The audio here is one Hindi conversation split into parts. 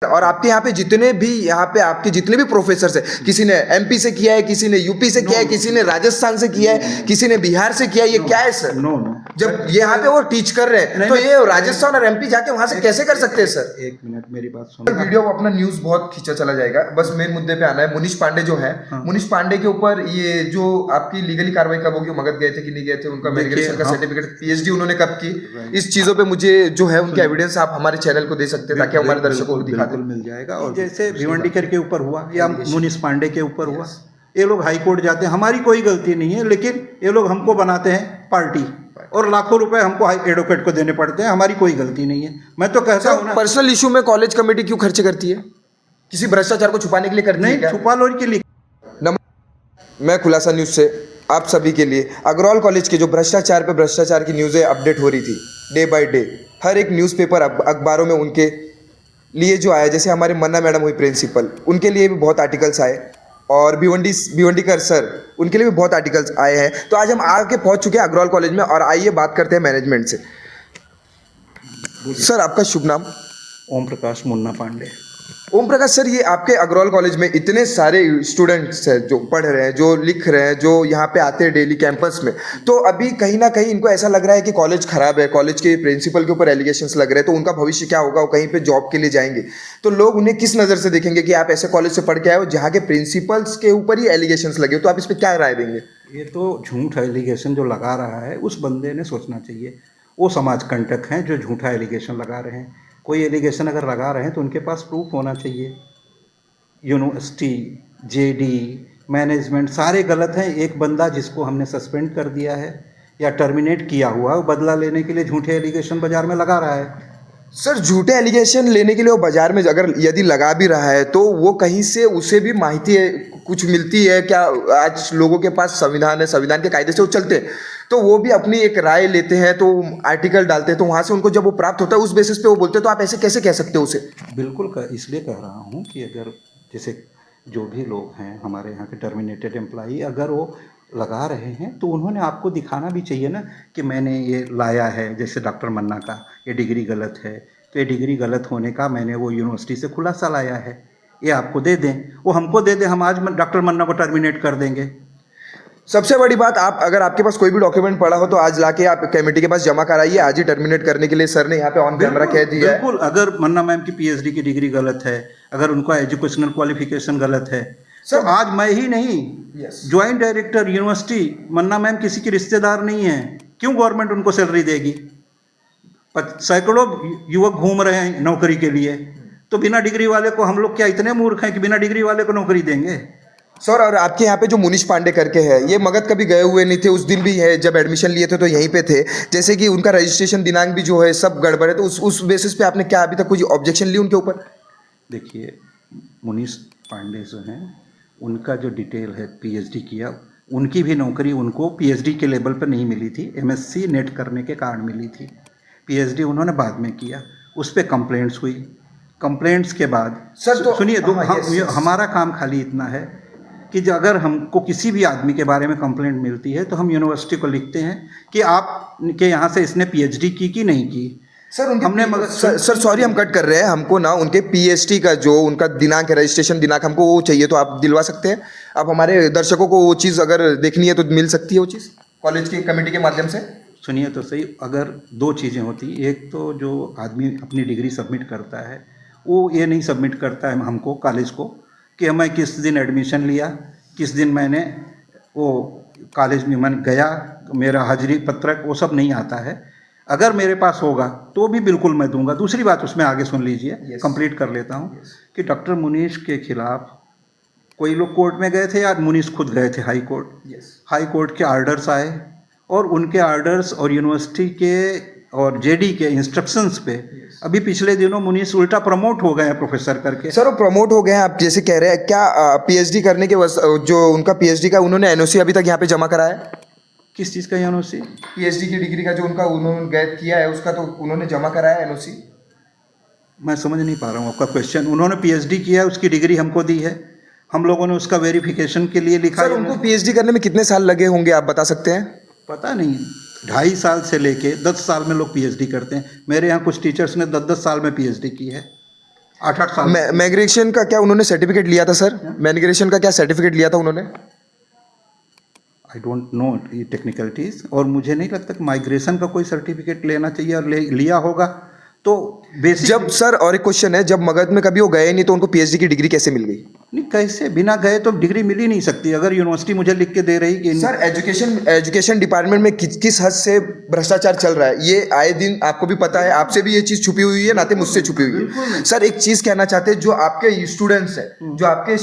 और आपके यहाँ पे जितने भी आपके जितने भी प्रोफेसर है, किसी ने एमपी से किया है, किसी ने यूपी से किया है, किसी ने राजस्थान से किया है, किसी ने बिहार से किया है, ये क्या है सर? नो नो, जब यहाँ पे वो टीच कर रहे हैं तो ये राजस्थान और एमपी जाके वहां से कैसे कर सकते हैं सर? एक मिनट मेरी बात सुनो। वीडियो अपना न्यूज बहुत खींचा चला जाएगा, बस मेन मुद्दे पे आना है। मुनीष पांडे जो है, मुनीष पांडे के ऊपर ये जो आपकी लीगली कार्रवाई कब होगी, मगध गए थे कि नहीं गए थे, उनका मेडिकल का सर्टिफिकेट, पीएचडी उन्होंने कब की, इस चीजों पे मुझे जो है उनके एविडेंस आप हमारे चैनल को दे सकते हैं ताकि हमारे दर्शकों को दिखा दें। मिल जाएगा। और जैसे भिवंडीकर के ऊपर हुआ या मुनीष पांडे के ऊपर हुआ, ये लोग हाई कोर्ट जाते हैं, हमारी कोई गलती नहीं है, लेकिन ये लोग हमको बनाते हैं पार्टी और लाखों रुपए हमको एडवोकेट को देने पड़ते हैं, हमारी कोई गलती नहीं है। मैं तो कहता हूँ पर्सनल इशू में कॉलेज कमेटी क्यों खर्च करती है? किसी भ्रष्टाचार को छुपाने के लिए करती है क्या? छुपा लो के लिए। मैं खुलासा न्यूज से आप सभी के लिए अग्रवाल कॉलेज के जो भ्रष्टाचार की न्यूज़ें अपडेट हो रही थी डे बाय डे, हर एक न्यूज़पेपर अखबारों में उनके लिए जो आया, जैसे हमारे मन्ना मैडम हुई प्रिंसिपल, उनके लिए भी बहुत आर्टिकल्स आए, और भिवंडीकर सर, उनके लिए भी बहुत आर्टिकल्स आए हैं। तो आज हम आके पहुंच चुके हैं अग्रवाल कॉलेज में, और आइए बात करते हैं मैनेजमेंट से। सर आपका शुभ नाम? ओम प्रकाश मुन्ना पांडे। ओम प्रकाश सर, ये आपके अग्रवाल कॉलेज में इतने सारे स्टूडेंट्स हैं जो पढ़ रहे हैं, जो लिख रहे हैं, जो यहाँ पे आते हैं डेली कैंपस में, तो अभी कहीं ना कहीं इनको ऐसा लग रहा है कि कॉलेज खराब है, कॉलेज के प्रिंसिपल के ऊपर एलिगेशंस लग रहे हैं, तो उनका भविष्य क्या होगा? वो कहीं पे जॉब के लिए जाएंगे तो लोग उन्हें किस नज़र से देखेंगे कि आप ऐसे कॉलेज से पढ़ के आए हो जहाँ के प्रिंसिपल्स के ऊपर ही एलिगेशंस लगे हो? तो आप इस पर क्या राय देंगे? ये तो झूठ एलिगेशन जो लगा रहा है, उस बंदे ने सोचना चाहिए। वो समाज कंटक हैं जो झूठा एलिगेशन लगा रहे हैं। कोई एलिगेशन अगर लगा रहे हैं तो उनके पास प्रूफ होना चाहिए। यूनिवर्सिटी, जेडी, मैनेजमेंट सारे गलत हैं। एक बंदा जिसको हमने सस्पेंड कर दिया है या टर्मिनेट किया हुआ, वो बदला लेने के लिए झूठे एलिगेशन बाजार में लगा रहा है। सर झूठे एलिगेशन लेने के लिए वो बाजार में अगर यदि लगा भी रहा है तो वो कहीं से उसे भी माहिती है, कुछ मिलती है क्या? आज लोगों के पास संविधान है, संविधान के कायदे से वो चलते हैं, तो वो भी अपनी एक राय लेते हैं, तो आर्टिकल डालते हैं, तो वहाँ से उनको जब वो प्राप्त होता है उस बेसिस पे वो बोलते हैं। तो आप ऐसे कैसे कह सकते हो उसे? बिल्कुल इसलिए कह रहा हूँ कि अगर जैसे जो भी लोग हैं हमारे यहाँ के टर्मिनेटेड एम्प्लॉई, अगर वो लगा रहे हैं तो उन्होंने आपको दिखाना भी चाहिए ना कि मैंने ये लाया है। जैसे डॉक्टर मन्ना का ये डिग्री गलत है, तो ये डिग्री गलत होने का मैंने वो यूनिवर्सिटी से खुलासा लाया है, ये आपको दे दें, वो हमको दे दें, हम आज डॉक्टर मन्ना को टर्मिनेट कर देंगे। सबसे बड़ी बात, आप अगर आपके पास कोई भी डॉक्यूमेंट पड़ा हो तो आज लाके आप कमेटी के पास जमा कराइए। आज ही टर्मिनेट करने के लिए सर ने यहाँ पे ऑन कैमरा कह दिया है। बिल्कुल, अगर मन्ना मैम की पीएचडी की डिग्री गलत है, अगर उनका एजुकेशनल क्वालिफिकेशन गलत है, तो आज मैं ही नहीं, ज्वाइंट डायरेक्टर यूनिवर्सिटी, मन्ना मैम किसी की रिश्तेदार नहीं है, क्यों गवर्नमेंट उनको सैलरी देगी? सैकड़ों युवक घूम रहे हैं नौकरी के लिए, तो बिना डिग्री वाले को हम लोग क्या इतने मूर्ख हैं कि बिना डिग्री वाले को नौकरी देंगे? सर, और आपके यहाँ पे जो मुनीष पांडे करके है, ये मगध कभी गए हुए नहीं थे, उस दिन भी है जब एडमिशन लिए थे तो यहीं पे थे, जैसे कि उनका रजिस्ट्रेशन दिनांक भी जो है सब गड़बड़ है, तो उस बेसिस पे आपने क्या अभी तक कोई ऑब्जेक्शन ली उनके ऊपर? देखिए, मुनीष पांडे जो हैं, उनका जो डिटेल है पीएचडी किया, उनकी भी नौकरी उनको पीएचडी के लेवल पर नहीं मिली थी, एमएससी नेट करने के कारण मिली थी। पीएचडी उन्होंने बाद में किया, उस पर कंप्लेंट्स हुई, कंप्लेंट्स के बाद सर तो सुनिए, हमारा काम खाली इतना है कि जो अगर हमको किसी भी आदमी के बारे में कंप्लेंट मिलती है तो हम यूनिवर्सिटी को लिखते हैं कि आपके यहाँ से इसने पीएचडी की कि नहीं की। सर हमने सर सॉरी हम कट कर रहे हैं, हमको ना उनके पीएचडी का जो उनका दिनांक है, रजिस्ट्रेशन दिनांक, हमको वो चाहिए, तो आप दिलवा सकते हैं? आप हमारे दर्शकों को वो चीज़ अगर देखनी है तो मिल सकती है वो चीज़ कॉलेज की कमेटी के माध्यम से? सुनिए तो सही, अगर दो चीज़ें होती, एक तो जो आदमी अपनी डिग्री सबमिट करता है वो ये नहीं सबमिट करता है हमको, कॉलेज को, कि मैं किस दिन एडमिशन लिया, किस दिन मैंने वो कॉलेज में मैं गया, मेरा हाजिरी पत्रक, वो सब नहीं आता है। अगर मेरे पास होगा तो भी बिल्कुल मैं दूंगा। दूसरी बात उसमें आगे सुन लीजिए, कंप्लीट कर लेता हूँ कि डॉक्टर मुनीष के खिलाफ कोई लोग कोर्ट में गए थे या मुनीष खुद गए थे हाई कोर्ट? हाई कोर्ट के ऑर्डर्स आए और उनके ऑर्डर्स और यूनिवर्सिटी के और जेडी के इंस्ट्रक्शंस पे अभी पिछले दिनों मुनीष उल्टा प्रमोट हो गए हैं प्रोफेसर करके। सर वो प्रमोट हो गए हैं आप जैसे कह रहे हैं, क्या पीएचडी करने के जो उनका पीएचडी का उन्होंने एनओसी अभी तक यहाँ पे जमा कराया है? किस चीज़ का एनओसी? पीएचडी की डिग्री का जो उनका उन्होंने गैप किया है उसका तो उन्होंने जमा कराया एनओसी? मैं समझ नहीं पा रहा हूँ आपका क्वेश्चन। उन्होंने पीएचडी किया है, उसकी डिग्री हमको दी है, हम लोगों ने उसका वेरिफिकेशन के लिए लिखा। सर उनको पीएचडी करने में कितने साल लगे होंगे आप बता सकते हैं? पता नहीं, 2.5 साल से लेके 10 साल में लोग पीएचडी करते हैं। मेरे यहाँ कुछ टीचर्स ने 10-10 साल में पीएचडी की है। 8-8 साल। माइग्रेशन का क्या उन्होंने सर्टिफिकेट लिया था सर? माइग्रेशन का क्या सर्टिफिकेट लिया था उन्होंने? आई डोंट नो ये टेक्निकलिटीज़, और मुझे नहीं लगता कि माइग्रेशन का कोई सर्टिफिकेट लेना चाहिए, और लिया होगा तो बेसिक। जब सर और एक क्वेश्चन है, जब मगध में कभी वो गए नहीं तो उनको पीएचडी की डिग्री कैसे मिल गई? नहीं, कैसे बिना गए तो डिग्री मिल ही नहीं सकती। अगर यूनिवर्सिटी मुझे लिख के दे रही कि सर एजुकेशन डिपार्टमेंट में किस हद से भ्रष्टाचार चल रहा है, ये आए दिन आपको भी पता है, आपसे भी ये चीज छुपी हुई है, नाते मुझसे छुपी हुई है। सर एक चीज कहना चाहते हैं, जो आपके स्टूडेंट्स हैं, जो आपके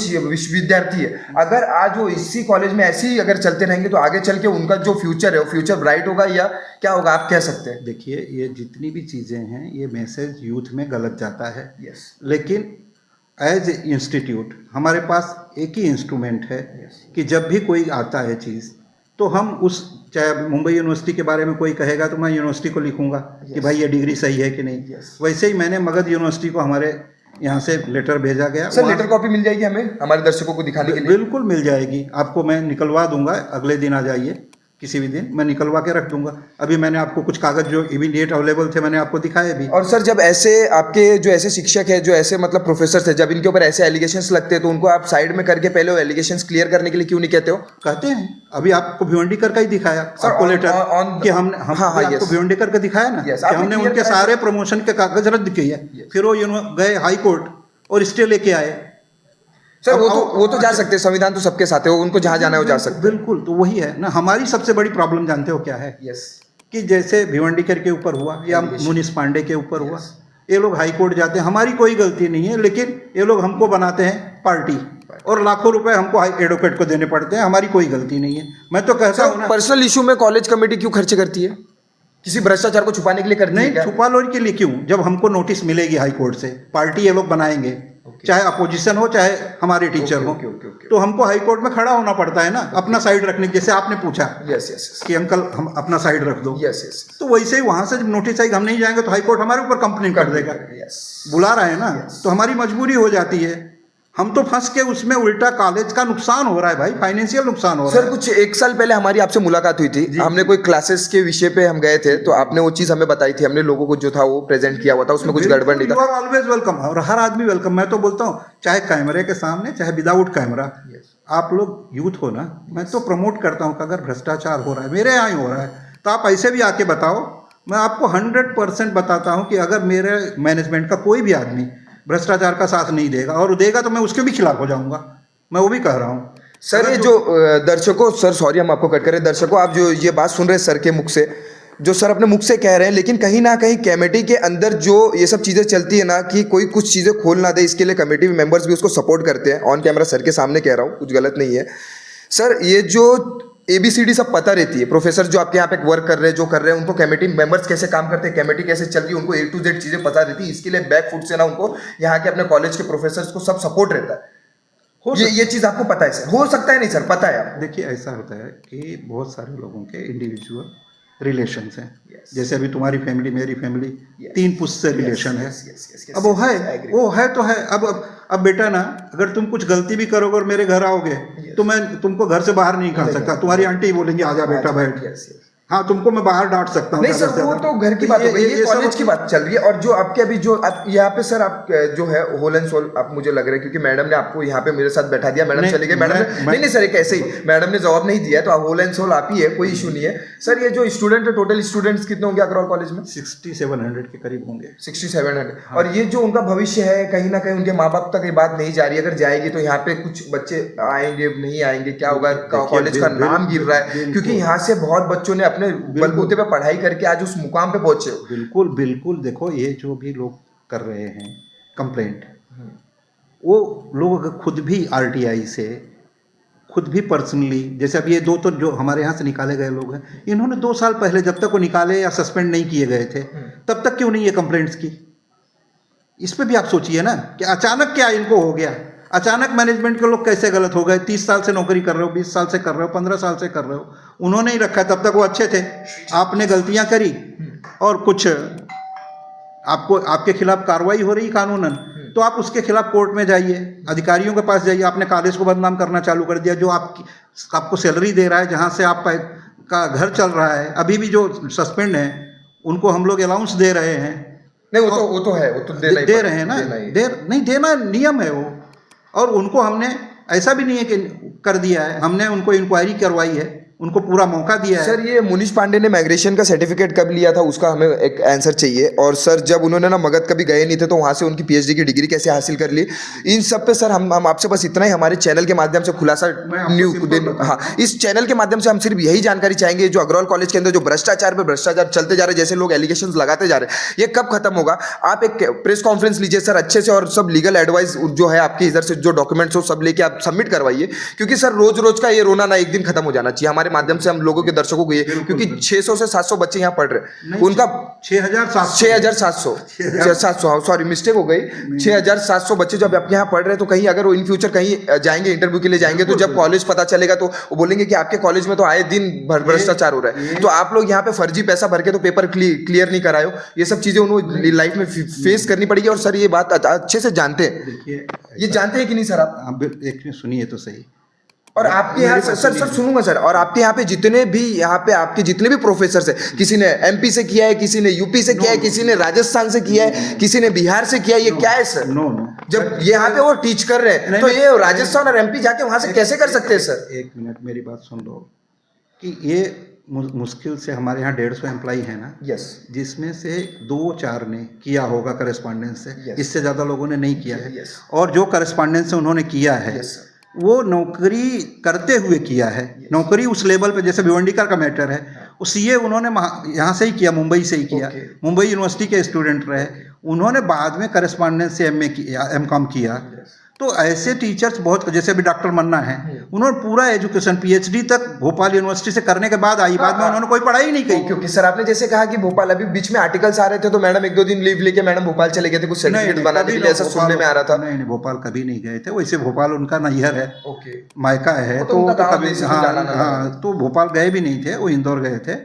विद्यार्थी है, अगर आज वो इसी कॉलेज में ऐसे ही अगर चलते रहेंगे तो आगे चल के उनका जो फ्यूचर है वो फ्यूचर ब्राइट होगा या क्या होगा, आप कह सकते हैं? देखिए, ये जितनी भी चीज़ें हैं ये मैसेज यूथ में गलत जाता है। यस। लेकिन एज ए इंस्टीट्यूट हमारे पास एक ही इंस्ट्रूमेंट है कि जब भी कोई आता है चीज़ तो हम उस, चाहे मुंबई यूनिवर्सिटी के बारे में कोई कहेगा तो मैं यूनिवर्सिटी को लिखूंगा कि भाई ये डिग्री सही है कि नहीं। वैसे ही मैंने मगध यूनिवर्सिटी को हमारे यहाँ से लेटर भेजा गया। सर लेटर कॉपी मिल जाएगी हमें हमारे दर्शकों को दिखाने के लिए? बिल्कुल मिल जाएगी आपको, मैं निकलवा दूंगा। अगले दिन आ जाइए, किसी भी दिन मैं निकलवा के रख दूंगा। अभी मैंने आपको कुछ कागज जो इमीडिएट अवेलेबल थे मैंने आपको दिखाए भी। और सर जब ऐसे आपके जो ऐसे शिक्षक है, जो ऐसे मतलब प्रोफेसर थे, जब इनके ऊपर ऐसे एलिगेशंस लगते हैं तो उनको आप साइड में करके पहले वो एलिगेशंस क्लियर करने के लिए क्यों नहीं कहते हो? कहते हैं। अभी आपको भिवंडीकर का ही दिखाया सर, आपको लेटर कि हम हाँ, आपको भिवंडीकर का दिखाया ना कि हमने उनके सारे प्रमोशन के कागज रद्द किए। फिर वो गए हाई कोर्ट और स्टे लेके आए। सर वो तो जा सकते हैं, संविधान तो सबके साथ है, वो उनको जहां जाना है वो जा सकते हैं। बिल्कुल, तो वही है ना हमारी सबसे बड़ी प्रॉब्लम, जानते हो क्या है? यस। कि जैसे भिवंडीकर के ऊपर हुआ या मुनीष पांडे के ऊपर हुआ, ये लोग हाई कोर्ट जाते हैं, हमारी कोई गलती नहीं है, लेकिन ये लोग हमको बनाते हैं पार्टी और लाखों रुपए हमको एडवोकेट को देने पड़ते हैं। हमारी कोई गलती नहीं है। मैं तो कहता हूँ ना, पर्सनल इशू में कॉलेज कमेटी क्यों खर्च करती है? किसी भ्रष्टाचार को छुपाने के लिए करती है नहीं, क्या? छुपा लो के लिए क्यों? जब हमको नोटिस मिलेगी हाई कोर्ट से, पार्टी ये लोग बनाएंगे, चाहे अपोजिशन हो चाहे हमारे टीचर हो, तो हमको हाई कोर्ट में खड़ा होना पड़ता है ना अपना साइड रखने, जैसे आपने पूछा कि अंकल हम अपना साइड रख दो। तो वैसे ही वहां से जब नोटिस आई हम नहीं जाएंगे तो हाई कोर्ट हमारे ऊपर कंप्लेन कर देगा। बुला रहा है ना, तो हमारी मजबूरी हो जाती है। हम तो फंस के उसमें, उल्टा कॉलेज का नुकसान हो रहा है भाई, फाइनेंशियल नुकसान हो रहा है। सर कुछ 1 साल पहले हमारी आपसे मुलाकात हुई थी, हमने कोई क्लासेस के विषय पे हम गए थे, तो आपने वो चीज हमें बताई थी, हमने लोगों को जो था वो प्रेजेंट किया हुआ था, उसमें कुछ गड़बड़ नहीं था। यू आर ऑलवेज वेलकम, और हर आदमी वेलकम। मैं तो बोलता हूँ चाहे कैमरे के सामने चाहे विदाउट कैमरा, आप लोग यूथ हो ना, मैं तो प्रमोट करता हूँ कि अगर भ्रष्टाचार हो रहा है, मेरे यहाँ ही हो रहा है, तो आप ऐसे भी आके बताओ। मैं आपको 100% बताता हूँ कि अगर मेरे मैनेजमेंट का कोई भी आदमी भ्रष्टाचार का साथ नहीं देगा और देगा तो मैं उसके भी खिलाफ हो जाऊंगा। मैं वो भी कह रहा हूँ। सर ये जो दर्शकों, सर सॉरी हम आपको कट करें, दर्शकों आप जो ये बात सुन रहे हैं सर के मुख से, जो सर अपने मुख से कह रहे हैं, लेकिन कहीं ना कहीं कमेटी के अंदर जो ये सब चीज़ें चलती है ना, कि कोई कुछ चीज़ें खोल ना दे, इसके लिए कमेटी मेंबर्स भी उसको सपोर्ट करते हैं। ऑन कैमरा सर के सामने कह रहा हूँ, कुछ गलत नहीं है सर। ये जो ABCD सब पता रहती है, प्रोफेसर जो आपके यहाँ पे वर्क कर रहे हैं, जो कर रहे हैं, उनको कमेटी मेंबर्स कैसे काम करते हैं, कमेटी कैसे चल रही है, उनको A to Z चीज़ें पता रहती है। इसके लिए बैक फुट से ना उनको यहाँ के अपने कॉलेज के प्रोफेसर्स को सब सपोर्ट रहता है। ये चीज़ आपको पता है सर? हो सकता है नहीं सर, पता है आपको? देखिए ऐसा होता है कि बहुत सारे लोगों के इंडिविजुअल रिलेशंस हैं। जैसे अभी तुम्हारी फैमिली मेरी फैमिली 3 पुश्त से रिलेशन है। अब वो है तो है। अब बेटा ना, अगर तुम कुछ गलती भी करोगे और मेरे घर आओगे तो मैं तुमको घर से बाहर नहीं निकाल सकता। तुम्हारी आंटी बोलेंगी आजा बेटा बैठ। हाँ, तुमको मैं बाहर डांट सकता हूँ। नहीं सर, वो तो घर की बात हो गई, ये कॉलेज की बात चल रही है। और जो आपके अभी जो आप यहाँ पे सर, आप जो है होल एंड सोल आप मुझे लग रहा है, क्योंकि मैडम ने आपको यहाँ पे मेरे साथ बैठा दिया, मैडम चले गए, मैडम ने नहीं सर एक ऐसे ही मैडम ने जवाब नहीं दिया, तो आप होल एंड सोल आप ही है, कोई इशू नहीं है सर। ये जो स्टूडेंट है, टोटल स्टूडेंट्स कितने होंगे अग्रवाल कॉलेज में? 6700 के करीब होंगे। 6700। और ये जो उनका भविष्य है, कहीं ना कहीं उनके माँ बाप तक ये बात नहीं जा रही। अगर जाएगी तो यहाँ पे कुछ बच्चे आएंगे नहीं आएंगे, क्या होगा? कॉलेज का नाम गिर रहा है, क्योंकि यहाँ से बहुत बच्चों ने अपने बलबूते पे पढ़ाई करके आज उस मुकाम पे पहुंचे हो। बिल्कुल बिल्कुल। देखो ये जो भी लोग कर रहे हैं कंप्लेंट, वो लोग खुद भी RTI से, खुद भी पर्सनली, जैसे अब ये 2 तो जो हमारे यहाँ से निकाले गए लोग हैं, इन्होंने 2 साल पहले जब तक वो निकाले या सस्पेंड नहीं किए गए थे, तब तक क्यों नहीं ये कंप्लेंट्स की? इस पे भी आप सोचिए ना कि अचानक क्या इनको हो गया। अचानक मैनेजमेंट के लोग कैसे गलत हो गए? 30 साल से नौकरी कर रहे हो, 20 साल से कर रहे हो, 15 साल से कर रहे हो, उन्होंने ही रखा, तब तक वो अच्छे थे। आपने गलतियां करी और कुछ आपको, आपके खिलाफ कार्रवाई हो रही कानूनन, तो आप उसके खिलाफ कोर्ट में जाइए, अधिकारियों के पास जाइए। आपने कॉलेज को बदनाम करना चालू कर दिया, जो आपको सैलरी दे रहा है, जहाँ से आप का घर चल रहा है। अभी भी जो सस्पेंड हैं उनको हम लोग अलाउंस दे रहे हैं, नहीं वो तो है, वो तो देना ही दे पड़ेगा, रहे हैं ना, देना ही। नहीं देना नियम है वो। और उनको हमने ऐसा भी नहीं है कि कर दिया है, हमने उनको इंक्वायरी करवाई है, उनको पूरा मौका दिया है। सर ये मुनीष पांडे ने माइग्रेशन का सर्टिफिकेट कब लिया था, उसका हमें एक आंसर चाहिए। और सर जब उन्होंने ना मगध कभी गए नहीं थे तो वहाँ से उनकी पीएचडी की डिग्री कैसे हासिल कर ली, इन सब पे सर हम आपसे बस इतना ही हमारे चैनल के माध्यम से खुलासा हाँ, इस चैनल के माध्यम से हम सिर्फ यही जानकारी चाहेंगे, जो अग्रवाल कॉलेज के अंदर जो भ्रष्टाचार पे भ्रष्टाचार चलते जा रहे हैं, जैसे लोग एलिगेशंस लगाते जा रहे हैं, ये कब खत्म होगा। आप एक प्रेस कॉन्फ्रेंस लीजिए सर अच्छे से, और सब लीगल एडवाइस जो है आपके इधर से जो डॉक्यूमेंट्स हो सब लेके आप सबमिट करवाइए, क्योंकि सर रोज रोज का ये रोना ना एक दिन खत्म हो जाना चाहिए। हमारे माध्यम से हम लोगों के दर्शकों को ये, क्योंकि 600 से 700 बच्चे यहाँ पढ़ रहे हैं, उनका 6,700 सॉरी मिस्टेक हो गई, 6,700 बच्चे जब आप यहाँ पढ़ रहे हैं, तो कहीं अगर वो इन फ्यूचर कहीं जाएंगे इंटरव्यू के लिए जाएंगे, तो जब कॉलेज पता चलेगा तो वो बोलेंगे कि आपके कॉलेज में तो आए दिन भ्रष्टाचार हो रहा है। तो आप लोग यहाँ पे फर्जी पैसा भर के तो पेपर क्लियर नहीं कराए हो, ये सब चीजें उन्होंने लाइफ में फेस करनी पड़ेगी। और सर ये बात अच्छे से जानते हैं, ये जानते हैं कि नहीं सर आप एक मिनट सुनिए तो सही। और आपके यहाँ सर सुनूंगा सर, और आपके यहाँ पे जितने भी यहाँ पे आपके जितने भी प्रोफेसर है, किसी ने एमपी से किया है, किसी ने यूपी से किया है, किसी ने राजस्थान से किया है, किसी ने बिहार से किया है, ये क्या है सर? नो जब यहाँ पे वो टीच कर रहे हैं तो ये राजस्थान और एमपी जाके वहां से कैसे कर सकते हैं सर? एक मिनट मेरी बात सुन लो कि ये मुश्किल से हमारे यहाँ 150 एम्प्लॉई है ना, यस, जिसमें से 2-4 ने किया होगा करस्पॉन्डेंस से, Yes. इससे ज़्यादा लोगों ने नहीं किया है। Yes. और जो करस्पॉन्डेंस से उन्होंने किया है, Yes, वो नौकरी करते हुए किया है। नौकरी उस लेवल पे, जैसे भिवंडीकर का मैटर है, उस ये उन्होंने यहाँ से ही किया, मुंबई से ही किया, मुंबई यूनिवर्सिटी के स्टूडेंट रहे, उन्होंने बाद में करस्पॉन्डेंस से एम.कॉम किया। तो ऐसे टीचर्स बहुत, जैसे अभी डॉक्टर मन्ना है, उन्होंने पूरा एजुकेशन पीएचडी तक भोपाल यूनिवर्सिटी से करने के बाद आई, बाद में उन्होंने कोई पढ़ाई नहीं की। क्योंकि सर आपने जैसे कहा कि भोपाल, अभी बीच में आर्टिकल्स आ रहे थे तो मैडम 1-2 दिन लीव लेके मैडम भोपाल चले गए थे कुछ सर्टिफिकेट बनाने के लिए, ऐसा सुनने में आ रहा था। नहीं, भोपाल कभी नहीं गए थे, वैसे भोपाल उनका नैहर है, ओके, मायका है, तो कभी हाँ, तो भोपाल गए भी नहीं थे, वो इंदौर गए थे,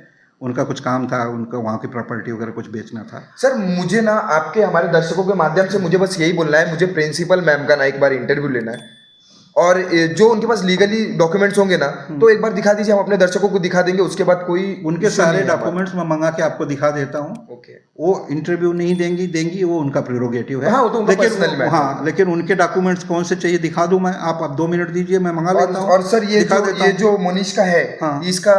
उनका कुछ काम था, उनका वहाँ की प्रॉपर्टी वगैरह कुछ बेचना था। सर मुझे ना आपके हमारे दर्शकों के माध्यम से मुझे बस यही बोलना है, मुझे प्रिंसिपल मैम का ना एक बार इंटरव्यू लेना है, और जो उनके पास लीगली डॉक्यूमेंट्स होंगे ना तो एक बार दिखा दीजिए, हम अपने दर्शकों को दिखा देंगे, उसके बाद कोई उनके सारे डॉक्यूमेंट्स मैं मंगा के आपको दिखा देता हूँ। ओके, वो इंटरव्यू नहीं देंगी, वो उनका प्रेरोगेटिव है। हाँ, वो तो उनका पर्सनल मैटर है। हाँ, लेकिन उनके डॉक्यूमेंट्स कौन से चाहिए दिखा दूं मैं, आप 2 मिनट दीजिए, मैं मंगा लेता हूँ। और सर ये जो मुनीष का है, हाँ, इसका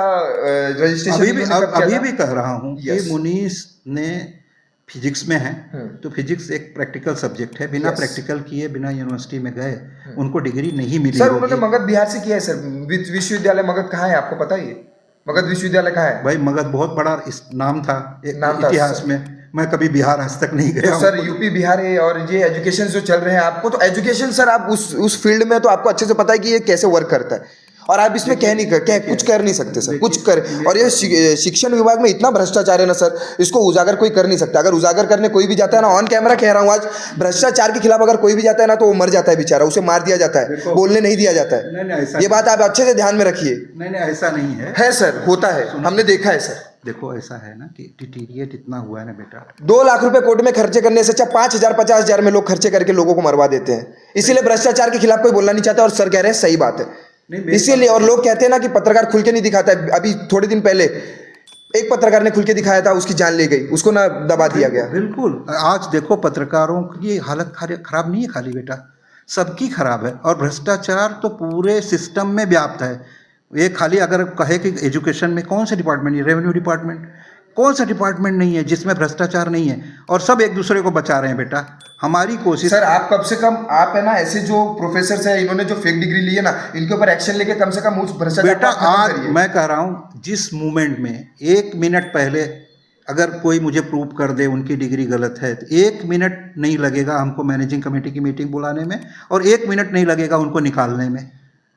रजिस्ट्रेशन अभी भी कह रहा हूँ कि मुनीष ने फिजिक्स में है, तो फिजिक्स एक प्रैक्टिकल सब्जेक्ट है, बिना प्रैक्टिकल किए, बिना यूनिवर्सिटी में गए उनको डिग्री नहीं मिली। सर उन्होंने मगध बिहार से किया है सर, विश्वविद्यालय मगध कहाँ है आपको पता है? मगध विश्वविद्यालय कहाँ है भाई? मगध बहुत बड़ा नाम था इतिहास में, मैं कभी बिहार आज तक नहीं गया। तो सर यूपी बिहार है, और ये एजुकेशन जो चल रहे हैं आपको, तो एजुकेशन सर आप उस फील्ड में तो आपको अच्छे से पता है कि ये कैसे वर्क करता है, और आप इसमें कुछ कर नहीं सकते सर, कुछ कर। और ये शिक्षण विभाग में इतना भ्रष्टाचार है ना सर, इसको उजागर कोई कर नहीं सकता। अगर उजागर करने कोई भी जाता है ना, ऑन कैमरा कह रहा हूँ आज, भ्रष्टाचार के खिलाफ अगर कोई भी जाता है ना तो वो मर जाता है बेचारा, उसे मार दिया जाता है, बोलने नहीं दिया जाता है। ये बात आप अच्छे से ध्यान में रखिए। नहीं, ऐसा नहीं है सर, होता है, हमने देखा है सर। देखो ऐसा है ना कि टिटीरिएट इतना हुआ है ना बेटा, 2 लाख रुपए कोर्ट में खर्चे करने से अच्छा 5,000 50,000 में लोग खर्चे करके लोगों को मरवा देते हैं। इसीलिए भ्रष्टाचार के खिलाफ कोई बोलना नहीं चाहता, और सर कह रहे हैं सही बात है इसीलिए। और लोग कहते हैं ना कि पत्रकार खुल के नहीं दिखाता है, अभी थोड़े दिन पहले एक पत्रकार ने खुल के दिखाया था, उसकी जान ले गई, उसको ना दबा दिया गया। बिल्कुल, आज देखो पत्रकारों की हालत खराब नहीं है खाली बेटा, सबकी खराब है, और भ्रष्टाचार तो पूरे सिस्टम में व्याप्त है। ये खाली अगर कहे कि एजुकेशन में कौन सा डिपार्टमेंट है, रेवेन्यू डिपार्टमेंट, कौन सा डिपार्टमेंट नहीं है जिसमें भ्रष्टाचार नहीं है, और सब एक दूसरे को बचा रहे हैं बेटा। हमारी कोशिश सर, आप कम से कम आप है ना, ऐसे जो प्रोफेसर है इन्होंने जो फेक डिग्री ली है ना, इनके ऊपर एक्शन लेके कम से कम उस भ्रष्टाचार बेटा, आज मैं कह रहा हूँ जिस मूवमेंट में 1 मिनट पहले अगर कोई मुझे प्रूव कर दे उनकी डिग्री गलत है, तो 1 मिनट नहीं लगेगा हमको मैनेजिंग कमेटी की मीटिंग बुलाने में, और 1 मिनट नहीं लगेगा उनको निकालने में।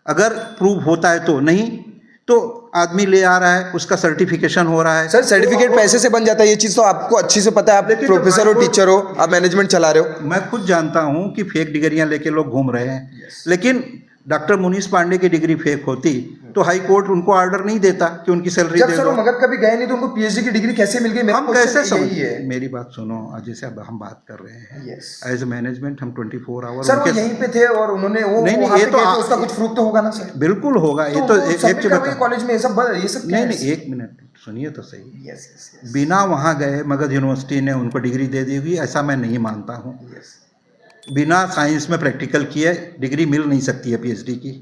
अगर प्रूव होता है तो, नहीं तो आदमी ले आ रहा है, उसका सर्टिफिकेशन हो रहा है। सर सर्टिफिकेट पैसे से बन जाता है, ये चीज़ तो आपको अच्छी से पता है, आप प्रोफेसर हो, टीचर हो, आप मैनेजमेंट चला रहे हो। मैं खुद जानता हूँ कि फेक डिग्रियां लेके लोग घूम रहे हैं, लेकिन डॉक्टर मुनीष पांडे की डिग्री फेक होती तो हाई कोर्ट उनको ऑर्डर नहीं देता कि उनकी सैलरी दे दो। सर मगध कभी गए नहीं तो उनको पीएचडी की डिग्री कैसे मिल गई? हम कैसे समझिए, मेरी बात सुनो, जैसे अब हम बात कर रहे हैं एज ए मैनेजमेंट, हम 24 आवर सर वो यहीं पे थे और उन्होंने वो नहीं ये तो उसका कुछ प्रूफ तो होगा ना सर? बिल्कुल होगा, ये तो एक कॉलेज में ये सब नहीं 1 मिनट सुनिए तो सही। यस यस बिना वहाँ गए मगध यूनिवर्सिटी ने उनको डिग्री दे दी होगी, ऐसा मैं नहीं मानता हूँ। यस। बिना साइंस में प्रैक्टिकल किए डिग्री मिल नहीं सकती है पीएचडी की,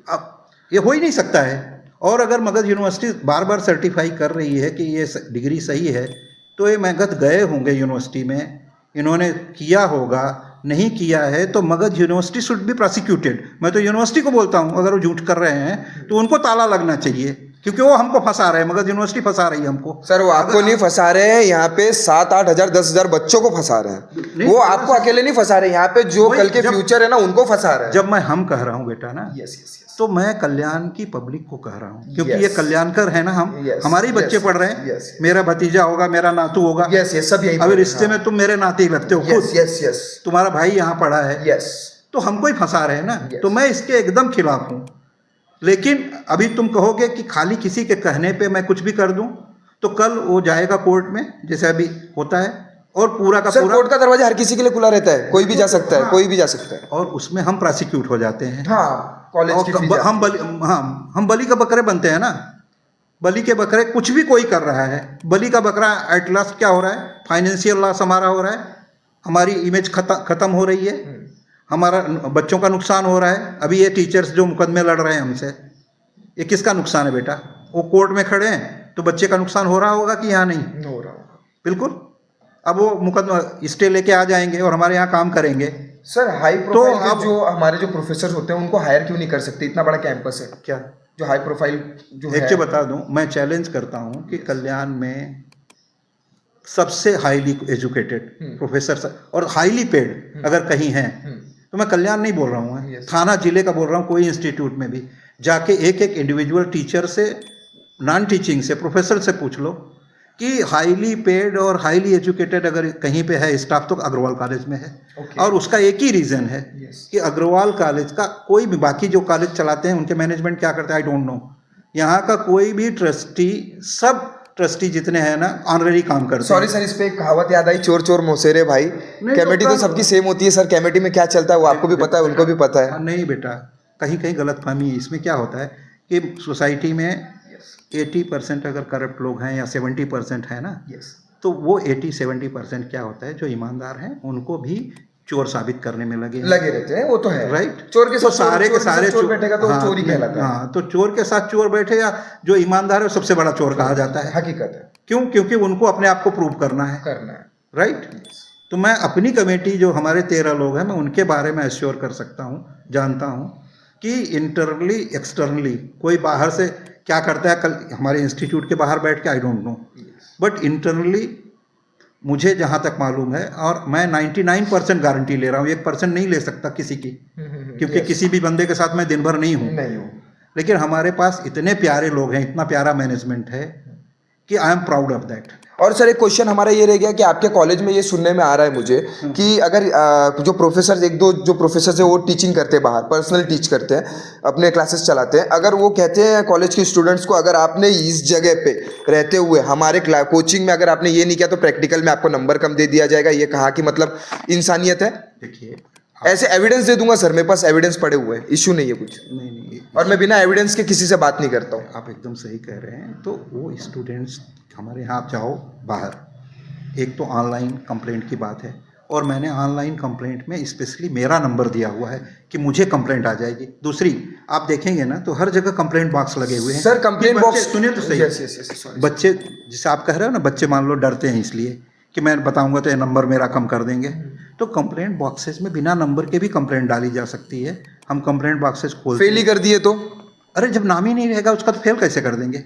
अब ये हो ही नहीं सकता है। और अगर मगध यूनिवर्सिटी बार बार सर्टिफाई कर रही है कि ये डिग्री सही है, तो ये मगध गए होंगे यूनिवर्सिटी में, इन्होंने किया होगा, नहीं किया है तो Magadh university should be prosecuted. मैं तो यूनिवर्सिटी को बोलता हूँ, अगर वो झूठ कर रहे हैं तो उनको ताला लगना चाहिए, क्योंकि वो हमको फंसा रहे हैं, मगध यूनिवर्सिटी फंसा रही है हमको। सर वो आपको नहीं फंसा रहे हैं, यहाँ पे 7-8 हजार 10,000 बच्चों को फंसा रहे हैं। वो आपको अकेले नहीं फंसा रहे, यहाँ पे जो कल के फ्यूचर है ना उनको फंसा रहे हैं। जब मैं हम कह रहा हूँ बेटा ना, यस यस यस, तो मैं कल्याण की पब्लिक को कह रहा हूँ, क्योंकि Yes. ये कल्याणकर है ना, हम Yes. हमारे ही बच्चे Yes. पढ़ रहे हैं। Yes. मेरा भतीजा होगा, मेरा नातू होगा। यस यस, सब यही अभी रिश्ते में तुम मेरे नाते ही लगते हो खुद। यस यस यस तुम्हारा भाई यहाँ पढ़ा है, यस। तो हमको ही फंसा रहे हैं ना। Yes. तो मैं इसके एकदम खिलाफ हूँ। लेकिन अभी तुम कहोगे कि खाली किसी के कहने पे मैं कुछ भी कर दूं, तो कल वो जाएगा कोर्ट में, जैसे अभी होता है, और पूरा का सर पूरा कोर्ट का दरवाजा हर किसी के लिए खुला रहता है, कोई भी जा सकता है, हाँ। कोई भी जा सकता है। और उसमें हम प्रोसिक्यूट हो जाते हैं। हाँ, कॉलेज की फीस हम बलि का बकरे बनते हैं ना। बलि के बकरे कुछ भी कोई कर रहा है, बलि का बकरा एट लास्ट क्या हो रहा है, फाइनेंशियल लॉस हमारा हो रहा है, हमारी इमेज खत्म हो रही है, हमारा बच्चों का नुकसान हो रहा है। अभी ये टीचर्स जो मुकदमे लड़ रहे हैं हमसे, ये किसका नुकसान है बेटा? वो कोर्ट में खड़े हैं तो बच्चे का नुकसान हो रहा होगा कि यहाँ नहीं हो रहा होगा? बिल्कुल। अब वो मुकदमा स्टे लेके आ जाएंगे और हमारे यहाँ काम करेंगे। सर हाई प्रोफाइल अब जो हमारे जो प्रोफेसर होते हैं उनको हायर क्यों नहीं कर सकते? इतना बड़ा कैंपस है, क्या जो हाई प्रोफाइल जो एक है। चीज बता दूं, मैं चैलेंज करता हूं कि कल्याण में सबसे हाईली एजुकेटेड प्रोफेसर और हाईली पेड अगर कहीं हैं, तो मैं कल्याण नहीं बोल रहा हूँ, Yes. थाना जिले का बोल रहा हूँ, कोई इंस्टीट्यूट में भी जाके एक एक इंडिविजुअल टीचर से, नॉन टीचिंग से, प्रोफेसर से पूछ लो कि हाईली पेड और हाईली एजुकेटेड अगर कहीं पे है स्टाफ तो अग्रवाल कॉलेज में है। Okay. और उसका एक ही रीज़न है Yes. कि अग्रवाल कॉलेज का कोई भी, बाकी जो कॉलेज चलाते हैं उनके मैनेजमेंट क्या करते हैं आई डोंट नो, यहाँ का कोई भी ट्रस्टी, सब ट्रस्टी जितने हैं ना ऑनररी काम करते हैं। सॉरी सर, इस पे एक कहावत याद आई, चोर चोर मोसेरे भाई। कमेटी तो सबकी सेम होती है सर, कमेटी में क्या चलता है वो आपको भी पता है, उनको भी पता है। नहीं बेटा, कहीं कहीं गलत फहमी है। इसमें क्या होता है कि सोसाइटी में 80% अगर करप्ट लोग हैं या 70% है ना, तो वो 80-70% क्या होता है, जो ईमानदार हैं उनको भी चोर साबित करने में लगे रहते हैं, वो तो है राइट। चोर के तो साथ सारे के सारे चोर बैठेगा तो हाँ, चोर ही कहलाता है। हाँ, तो चोर के साथ चोर बैठे या जो ईमानदार है सबसे बड़ा चोर कहा जाता है। हकीकत है, क्यों? क्योंकि उनको अपने आप को प्रूव करना है राइट। तो मैं अपनी कमेटी जो हमारे 13 लोग हैं, मैं उनके बारे में एश्योर कर सकता हूँ, जानता हूँ कि इंटरनली एक्सटर्नली कोई बाहर से क्या करता है, कल हमारे इंस्टीट्यूट के बाहर बैठ के I don't know, but internally मुझे जहाँ तक मालूम है, और मैं 99% गारंटी ले रहा हूँ, 1% नहीं ले सकता किसी की, क्योंकि किसी भी बंदे के साथ मैं दिन भर नहीं हूँ। लेकिन हमारे पास इतने प्यारे लोग हैं, इतना प्यारा मैनेजमेंट है कि I am proud of that. और सर एक क्वेश्चन हमारा ये रह गया कि आपके कॉलेज में ये सुनने में आ रहा है मुझे कि अगर जो प्रोफेसर, एक दो जो प्रोफेसर है वो टीचिंग करते हैं बाहर, पर्सनल टीच करते हैं, अपने क्लासेस चलाते हैं, अगर वो कहते हैं कॉलेज के स्टूडेंट्स को, अगर आपने इस जगह पे रहते हुए हमारे कोचिंग में अगर आपने ये नहीं किया तो प्रैक्टिकल में आपको नंबर कम दे दिया जाएगा, ये कहा कि मतलब इंसानियत है? देखिए, ऐसे एविडेंस दे दूंगा सर, मेरे पास एविडेंस पड़े हुए हैं, इशू नहीं है कुछ। नहीं, और मैं बिना एविडेंस के किसी से बात नहीं करता हूँ। आप एकदम सही कह रहे हैं। तो वो स्टूडेंट्स हमारे यहाँ, आप जाओ बाहर, एक तो ऑनलाइन कंप्लेंट की बात है, और मैंने ऑनलाइन कंप्लेंट में स्पेशली मेरा नंबर दिया हुआ है कि मुझे कंप्लेंट आ जाएगी। दूसरी, आप देखेंगे ना तो हर जगह कंप्लेंट बॉक्स लगे हुए हैं सर, कंप्लेंट बॉक्स सुनिए तो सही। बच्चे, जिसे आप कह रहे हो ना, बच्चे मान लो डरते हैं इसलिए कि मैं बताऊंगा तो ये नंबर मेरा कम कर देंगे, तो कंप्लेंट बॉक्सेस में बिना नंबर के भी कंप्लेंट डाली जा सकती है। हम कंप्लेंट बॉक्सेस खोल, फेल ही कर दिए तो? अरे जब नाम ही नहीं रहेगा उसका तो फेल कैसे कर देंगे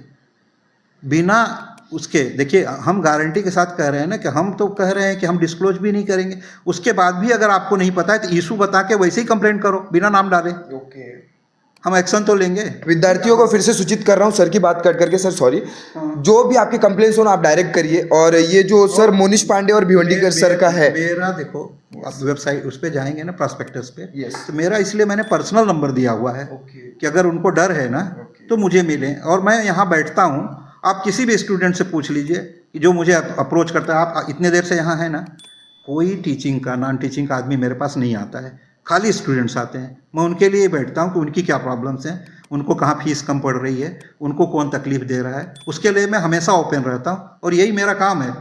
बिना उसके? देखिए, हम गारंटी के साथ कह रहे हैं ना कि हम तो कह रहे हैं कि हम डिस्क्लोज भी नहीं करेंगे, उसके बाद भी अगर आपको नहीं पता है तो इशू बता के वैसे ही कंप्लेंट करो, बिना नाम डाले। ओके, हम एक्शन तो लेंगे। विद्यार्थियों को फिर से सूचित कर रहा हूँ, सर की बात कट करके, सर सॉरी, जो भी आपकी कंप्लेंट्स हो ना आप डायरेक्ट करिए। और ये जो सर मोनिश पांडे और भिवंडीकर सर का है, मेरा देखो, आप वेबसाइट उस पर जाएंगे ना, प्रॉस्पेक्टस पे, तो मेरा इसलिए मैंने पर्सनल नंबर दिया हुआ है कि अगर उनको डर है ना तो मुझे मिले। और मैं यहाँ बैठता हूँ, आप किसी भी स्टूडेंट से पूछ लीजिए कि जो मुझे अप्रोच करता है, आप इतने देर से यहाँ है ना, कोई टीचिंग का, नॉन टीचिंग का आदमी मेरे पास नहीं आता है, खाली स्टूडेंट्स आते हैं। मैं उनके लिए बैठता हूँ कि उनकी क्या प्रॉब्लम्स हैं, उनको कहाँ फीस कम पड़ रही है, उनको कौन तकलीफ दे रहा है, उसके लिए मैं हमेशा ओपन रहता हूँ और यही मेरा काम है।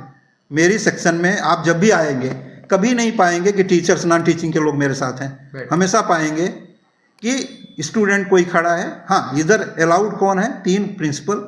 मेरी सेक्शन में आप जब भी आएंगे कभी नहीं पाएंगे कि टीचर्स नॉन टीचिंग के लोग मेरे साथ हैं, हमेशा पाएंगे कि स्टूडेंट कोई खड़ा है। हाँ, इधर अलाउड कौन है, 3 प्रिंसिपल,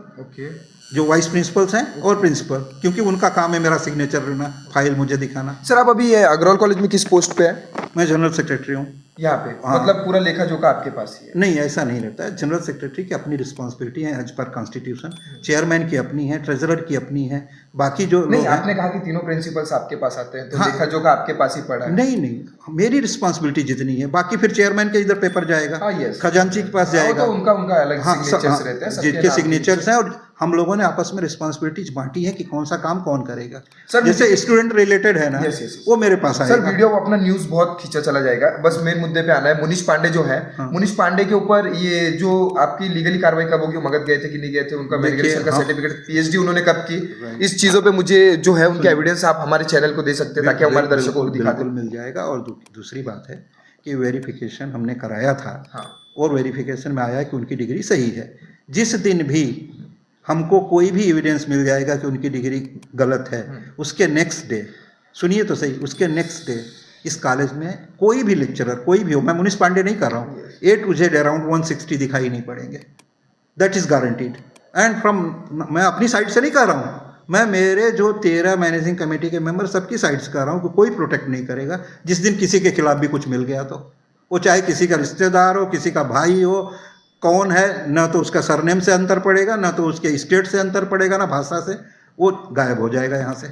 जो वाइस प्रिंसिपल्स हैं और प्रिंसिपल, क्योंकि उनका काम है मेरा सिग्नेचर लेना, फाइल मुझे दिखाना। सर आप अभी अग्रवाल कॉलेज में किस पोस्ट पे है? मैं जनरल सेक्रेटरी हूँ यहाँ पे। हाँ। मतलब पूरा लेखा जोखा आपके पास ही है? नहीं, ऐसा नहीं रहता है। जनरल सेक्रेटरी की अपनी रिस्पॉन्सिबिलिटी है एज पर कॉन्स्टिट्यूशन, चेयरमैन की अपनी है, ट्रेजरर की अपनी है, बाकी जो नहीं, लोग आपने कहा कि तीनों प्रिंसिपल्स आपके पास आते हैं, तो हाँ। लेखा जोखा आपके पास ही पड़ा है। नहीं, मेरी रिस्पॉन्सिबिलिटी जितनी है, बाकी फिर चेयरमैन के इधर पेपर जाएगा, हाँ, yes। खजांची के पास हाँ, वो जाएगा, तो उनका अलग सिग्नेचर्स रहते हैं, सबके जिनके नाम सिग्नेचर्स हैं, और हम लोगों ने आपस में रिस्पॉन्सिबिलिटीज बांटी है कि कौन सा काम कौन करेगा। सर, जैसे स्टूडेंट रिलेटेड है ना, Yes, yes, yes। वो मेरे पास सर आएगा। वीडियो अपना न्यूज बहुत खींचा चला जाएगा, बस मेन मुद्दे पे आना है। मुनीश पांडे जो है, हाँ। मुनीश पांडे के ऊपर ये जो आपकी लीगली कार्रवाई कब होगी, मगध गए थे कि नहीं गए थे, उनका मेडिकेशन का हाँ। सर्टिफिकेट पीएचडी उन्होंने कब की, इस चीजों पे मुझे जो है उनके एविडेंस आप हमारे चैनल को दे सकते हैं ताकि हमारे दर्शकों को दिखा दें। बिल्कुल मिल जाएगा। और दूसरी बात है कि वेरिफिकेशन हमने कराया था, हाँ। और वेरिफिकेशन में आया कि उनकी डिग्री सही है। जिस दिन भी हमको कोई भी एविडेंस मिल जाएगा कि उनकी डिग्री गलत है, उसके नेक्स्ट डे, सुनिए तो सही, उसके नेक्स्ट डे इस कॉलेज में कोई भी लेक्चरर, कोई भी हो, मैं मुनीश पांडे नहीं कर रहा हूँ, A to Z अराउंड 160 दिखाई नहीं पड़ेंगे। That is guaranteed. And from, मैं अपनी साइड से नहीं कर रहा हूँ, मैं मेरे जो 13 मैनेजिंग कमेटी के मेंबर सबकी साइड से कर रहा हूँ कि कोई प्रोटेक्ट नहीं करेगा। जिस दिन किसी के खिलाफ भी कुछ मिल गया तो वो चाहे किसी का रिश्तेदार हो, किसी का भाई हो, कौन है, ना तो उसका सरनेम से अंतर पड़ेगा, ना तो उसके स्टेट से अंतर पड़ेगा, ना भाषा से, वो गायब हो जाएगा यहाँ से।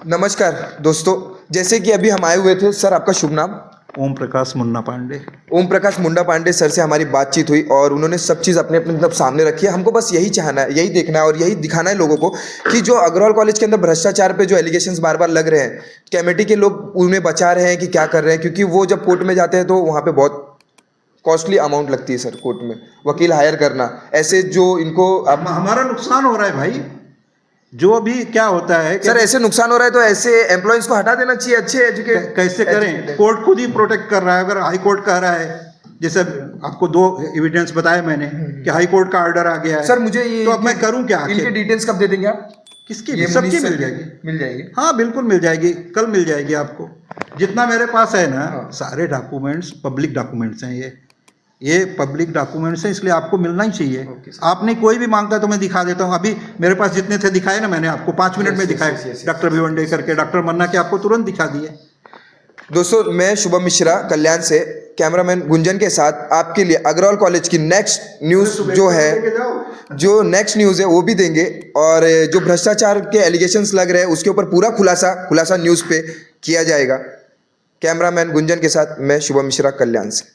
नमस्कार दोस्तों, जैसे कि अभी हम आए हुए थे, सर आपका शुभ नाम? ओम प्रकाश मुन्ना पांडे। ओम प्रकाश मुंडा पांडे सर से हमारी बातचीत हुई और उन्होंने सब चीज़ अपने अपने मतलब सामने रखी है। हमको बस यही चाहना है, यही देखना है और यही दिखाना है लोगों को कि जो अग्रवाल कॉलेज के अंदर भ्रष्टाचार पे जो एलिगेशंस बार बार लग रहे हैं, कमेटी के लोग उन्हें बचा रहे हैं कि क्या कर रहे हैं, क्योंकि वो जब कोर्ट में जाते हैं तो वहाँ पे बहुत कॉस्टली अमाउंट लगती है सर, कोर्ट में वकील हायर करना, ऐसे जो इनको हमारा नुकसान हो रहा है भाई। जो अभी क्या होता है कि सर ऐसे नुकसान हो रहा है तो ऐसे एम्प्लॉयज़ को हटा देना चाहिए, अच्छे एजुकेट कैसे करें? कोर्ट खुद ही प्रोटेक्ट कर रहा है। अगर हाई कोर्ट कह रहा है, जैसे आपको 2 एविडेंस बताए मैंने कि हाई कोर्ट का ऑर्डर आ गया है, सर मुझे ये तो अब मैं करूं क्या? इनके डिटेल्स कब दे देंगे आप? किसकी? ये सबकी मुनीश मिल सर जाएगी। मिल जाएगी। हाँ बिल्कुल मिल जाएगी, कल मिल जाएगी आपको। जितना मेरे पास है ना, हाँ। सारे डॉक्यूमेंट्स पब्लिक डॉक्यूमेंट्स हैं। ये पब्लिक डॉक्यूमेंट्स हैं, इसलिए आपको मिलना ही चाहिए। आपने कोई भी मांगता है तो मैं दिखा देता हूँ। अभी मेरे पास जितने थे दिखाए ना मैंने आपको, 5 मिनट में दिखाए। डॉक्टर भिवंडे करके, डॉक्टर मन्ना के आपको तुरंत दिखा दिए। दोस्तों मैं शुभम मिश्रा कल्याण से कैमरामैन गुंजन के साथ आपके लिए अग्रवाल कॉलेज की नेक्स्ट न्यूज़ जो है, जो नेक्स्ट न्यूज़ है वो भी देंगे और जो भ्रष्टाचार के एलिगेशंस लग रहे हैं उसके ऊपर पूरा खुलासा न्यूज़ पे किया जाएगा। कैमरामैन गुंजन के साथ मैं शुभम मिश्रा कल्याण से।